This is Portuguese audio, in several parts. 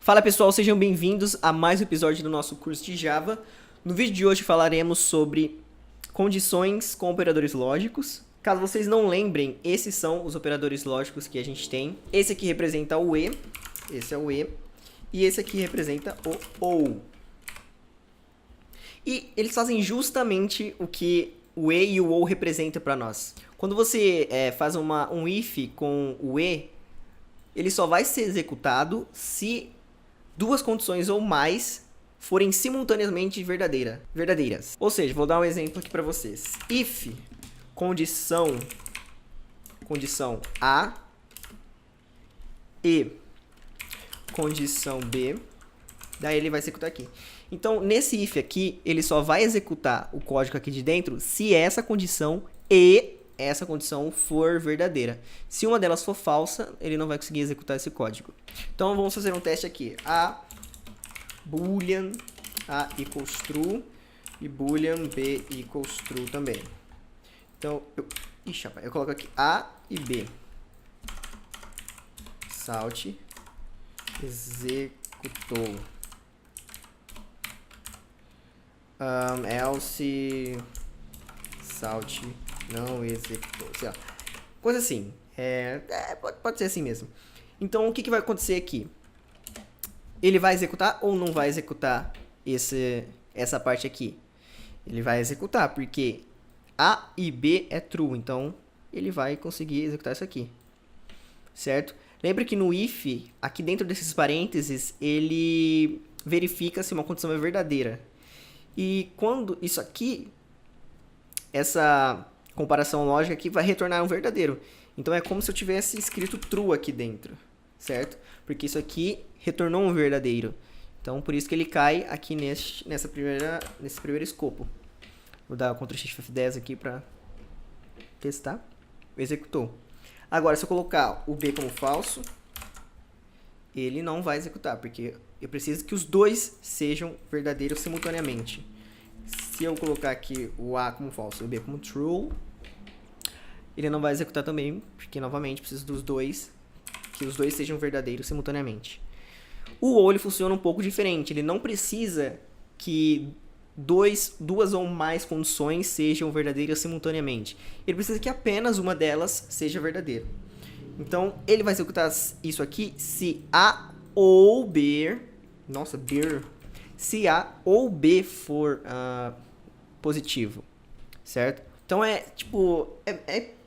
Fala pessoal, sejam bem-vindos a mais um episódio do nosso curso de Java. No vídeo de hoje falaremos sobre condições com operadores lógicos. Caso vocês não lembrem, esses são os operadores lógicos que a gente tem. Esse aqui representa o E, esse é o E, e esse aqui representa o OU. E eles fazem justamente o que o E e o OU representam para nós. Quando você faz um if com o E, ele só vai ser executado se duas condições ou mais forem simultaneamente verdadeiras. Ou seja, vou dar um exemplo aqui para vocês. If condição A e condição B, daí ele vai executar aqui. Então, nesse if aqui, ele só vai executar o código aqui de dentro se essa condição e essa condição for verdadeira. Se uma delas for falsa, ele não vai conseguir executar esse código. Então, vamos fazer um teste aqui. Boolean A equals true e Boolean B equals true também. Então, eu coloco aqui A e B. Salt executou. Else salt não executou. Coisa assim. Pode ser assim mesmo. Então, o que vai acontecer aqui? Ele vai executar ou não vai executar essa parte aqui? Ele vai executar, porque A e B é true. Então, ele vai conseguir executar isso aqui. Certo? Lembre que no if, aqui dentro desses parênteses, ele verifica se uma condição é verdadeira. E quando isso aqui, essa comparação lógica aqui vai retornar um verdadeiro. Então, é como se eu tivesse escrito true aqui dentro, certo? Porque isso aqui retornou um verdadeiro. Então, por isso que ele cai aqui nesse primeiro escopo. Vou dar Ctrl Shift F10 aqui para testar. Executou. Agora, se eu colocar o B como falso, ele não vai executar, porque eu preciso que os dois sejam verdadeiros simultaneamente. Se eu colocar aqui o A como falso e o B como true, ele não vai executar também, porque novamente preciso dos dois, que os dois sejam verdadeiros simultaneamente. O OU ele funciona um pouco diferente, ele não precisa que duas ou mais condições sejam verdadeiras simultaneamente. Ele precisa que apenas uma delas seja verdadeira. Então, ele vai executar isso aqui se A ou B... Nossa, se A ou B for positivo, certo? Então, é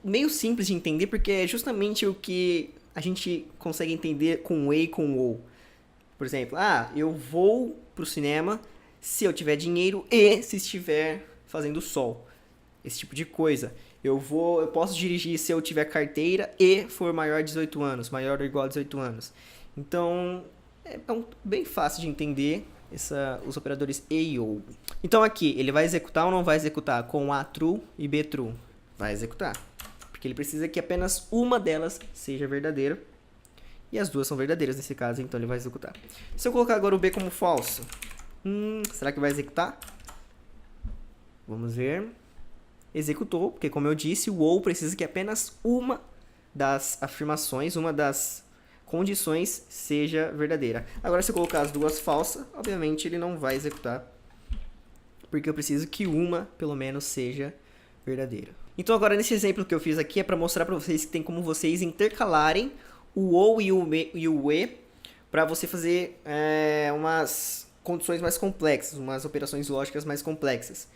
meio simples de entender, porque é justamente o que a gente consegue entender com o E e com o OU. Por exemplo, eu vou pro cinema se eu tiver dinheiro e se estiver fazendo sol. Esse tipo de coisa. Eu posso dirigir se eu tiver carteira e for maior de 18 anos, maior ou igual a 18 anos. Então, é bem fácil de entender os operadores E e OU. Então aqui, ele vai executar ou não vai executar com A true e B true? Vai executar. Porque ele precisa que apenas uma delas seja verdadeira. E as duas são verdadeiras nesse caso, então ele vai executar. Se eu colocar agora o B como falso, será que vai executar? Vamos ver. Executou, porque como eu disse, o OU precisa que apenas uma das afirmações, uma das condições seja verdadeira. Agora, se eu colocar as duas falsas, obviamente ele não vai executar, porque eu preciso que uma, pelo menos, seja verdadeira. Então, agora, nesse exemplo que eu fiz aqui, é para mostrar para vocês que tem como vocês intercalarem o OU e o E para você fazer umas condições mais complexas, umas operações lógicas mais complexas.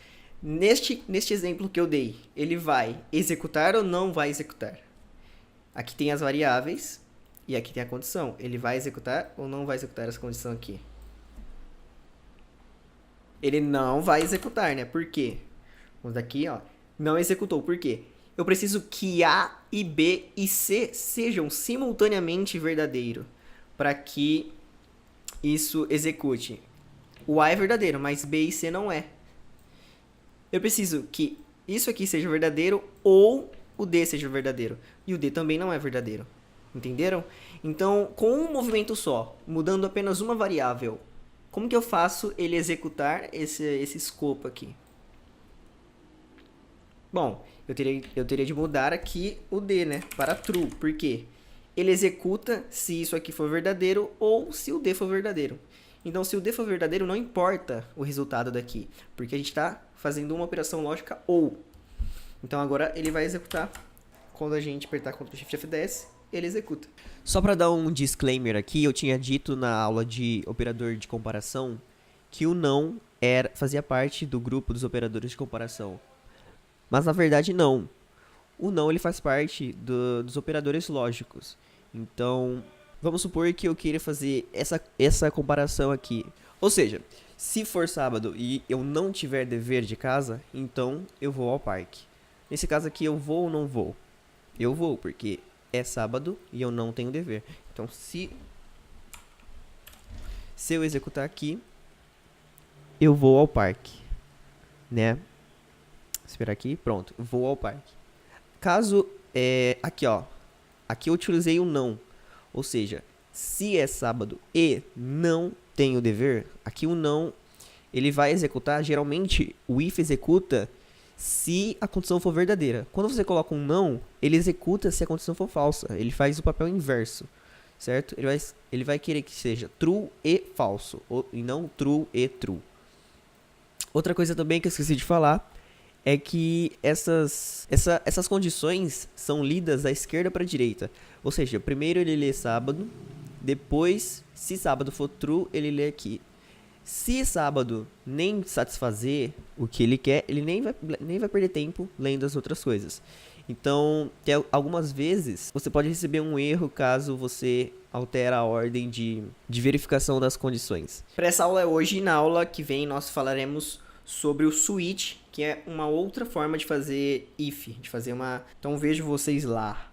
Neste exemplo que eu dei, ele vai executar ou não vai executar? Aqui tem as variáveis e aqui tem a condição. Ele vai executar ou não vai executar essa condição aqui? Ele não vai executar, né? Por quê? Vamos daqui, ó. Não executou. Por quê? Eu preciso que A e B e C sejam simultaneamente verdadeiros para que isso execute. O A é verdadeiro, mas B e C não é. Eu preciso que isso aqui seja verdadeiro ou o D seja verdadeiro. E o D também não é verdadeiro. Entenderam? Então, com um movimento só, mudando apenas uma variável, como que eu faço ele executar esse escopo aqui? Bom, eu teria de mudar aqui o D, né, para true. Por quê? ele executa se isso aqui for verdadeiro ou se o D for verdadeiro. Então, se o D for verdadeiro, não importa o resultado daqui, porque a gente está fazendo uma operação lógica OU. Então, agora ele vai executar. Quando a gente apertar Ctrl Shift F10, ele executa. Só para dar um disclaimer aqui, eu tinha dito na aula de operador de comparação que o não fazia parte do grupo dos operadores de comparação. Mas na verdade não. O não ele faz parte dos operadores lógicos. Então, vamos supor que eu queira fazer essa comparação aqui. Ou seja, se for sábado e eu não tiver dever de casa, então eu vou ao parque. Nesse caso aqui, eu vou ou não vou? Eu vou, porque é sábado e eu não tenho dever. Então, se eu executar aqui, eu vou ao parque, né? Esperar aqui, pronto, vou ao parque. Caso, aqui ó, aqui eu utilizei o não, ou seja, se é sábado e não tenho dever, aqui o não, ele vai executar, geralmente o if executa se a condição for verdadeira. Quando você coloca um não, ele executa se a condição for falsa, ele faz o papel inverso, certo? Ele vai querer que seja true e falso, e não true e true. Outra coisa também que eu esqueci de falar é que essas condições são lidas da esquerda para a direita. Ou seja, primeiro ele lê sábado, depois, se sábado for true, ele lê aqui. Se sábado nem satisfazer o que ele quer, ele nem vai perder tempo lendo as outras coisas. Então, algumas vezes, você pode receber um erro caso você altera a ordem de verificação das condições. Para essa aula é hoje, e na aula que vem nós falaremos sobre o switch, que é uma outra forma de fazer if, de fazer uma... Então vejo vocês lá.